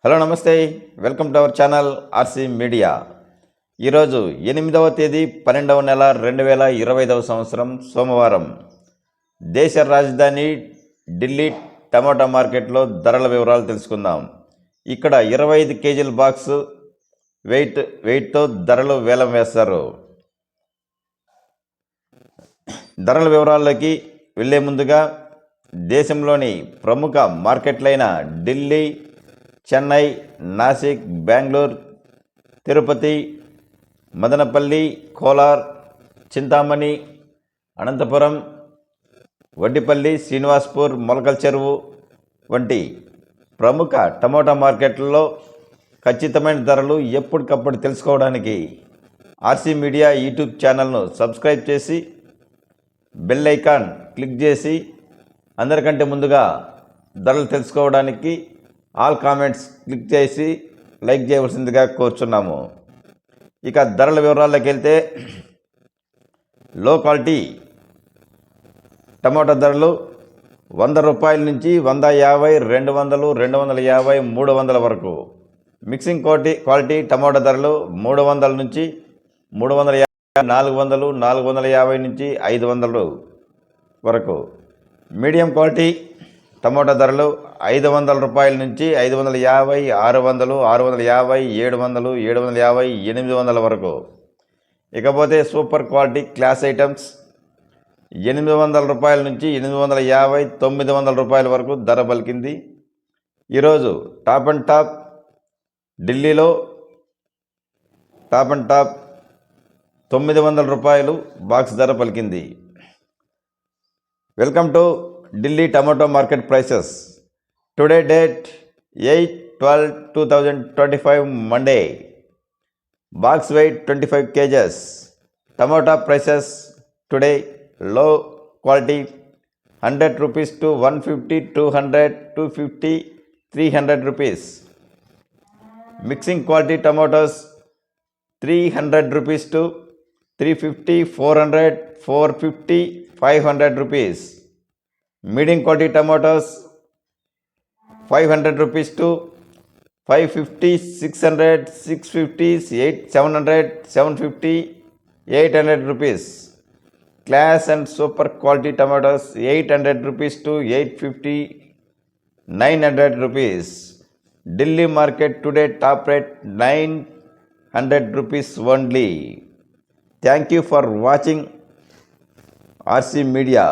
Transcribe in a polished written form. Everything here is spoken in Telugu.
హలో నమస్తే, welcome to our channel RC media. ఈరోజు 8వ తేదీ 12వ నెల 2025 సంవత్సరం సోమవారం. దేశ రాజధాని ఢిల్లీ టమాటా మార్కెట్లో ధరల వివరాలు తెలుసుకుందాం. ఇక్కడ 25 కేజీల బాక్స్ వెయిట్తో ధరలు వేలం వేస్తారు. ధరల వివరాల్లోకి వెళ్ళే ముందుగా దేశంలోని ప్రముఖ మార్కెట్లైన ఢిల్లీ, చెన్నై, నాసిక్, బెంగళూరు, తిరుపతి, మదనపల్లి, కోలార్, చింతామణి, అనంతపురం, వడ్డిపల్లి, శ్రీనివాస్పూర్, మొలకల్ చెరువు వంటి ప్రముఖ టమోటా మార్కెట్లలో ఖచ్చితమైన ధరలు ఎప్పటికప్పుడు తెలుసుకోవడానికి ఆర్సీ మీడియా యూట్యూబ్ ఛానల్ను సబ్స్క్రైబ్ చేసి బెల్ ఐకాన్ క్లిక్ చేసి అందరికంటే ముందుగా ధరలు తెలుసుకోవడానికి ఆల్ కామెంట్స్ క్లిక్ చేసి లైక్ చేయవలసిందిగా కోరుచున్నాము. ఇక ధరల వివరాల్లోకి వెళ్తే లో క్వాలిటీ టమాటా ధరలు 100 రూపాయల నుంచి 150, 200, 250, 300 వరకు. మిక్సింగ్ క్వాలిటీ టమాటా ధరలు 300 నుంచి 350, 400, 450 నుంచి 500 వరకు. మీడియం క్వాలిటీ టమోటా ధరలు 500 రూపాయల నుంచి 550, 600, 650, 700, 750, 800 వరకు. ఇకపోతే సూపర్ క్వాలిటీ క్లాస్ ఐటమ్స్ 800 రూపాయల నుంచి 850, 900 రూపాయల వరకు ధర పలికింది. ఈరోజు టాప్ అండ్ టాప్ ఢిల్లీలో టాప్ అండ్ టాప్ 900 రూపాయలు బాక్స్ ధర పలికింది. Welcome to Delhi tomato market prices. Today date 8/12/2025 Monday. Box weight 25 kgs. Tomato prices today: low quality 100 rupees to 150, 200, 250, 300 rupees. Mixing quality tomatoes 300 rupees to 350, 400, 450, 500 rupees. Medium quality tomatoes 500 rupees to 550, 600, 650, 700, 750, 800 rupees. Class and super quality tomatoes 800 rupees to 850, 900 rupees. Delhi market today top rate 900 rupees only. Thank you for watching RC Media.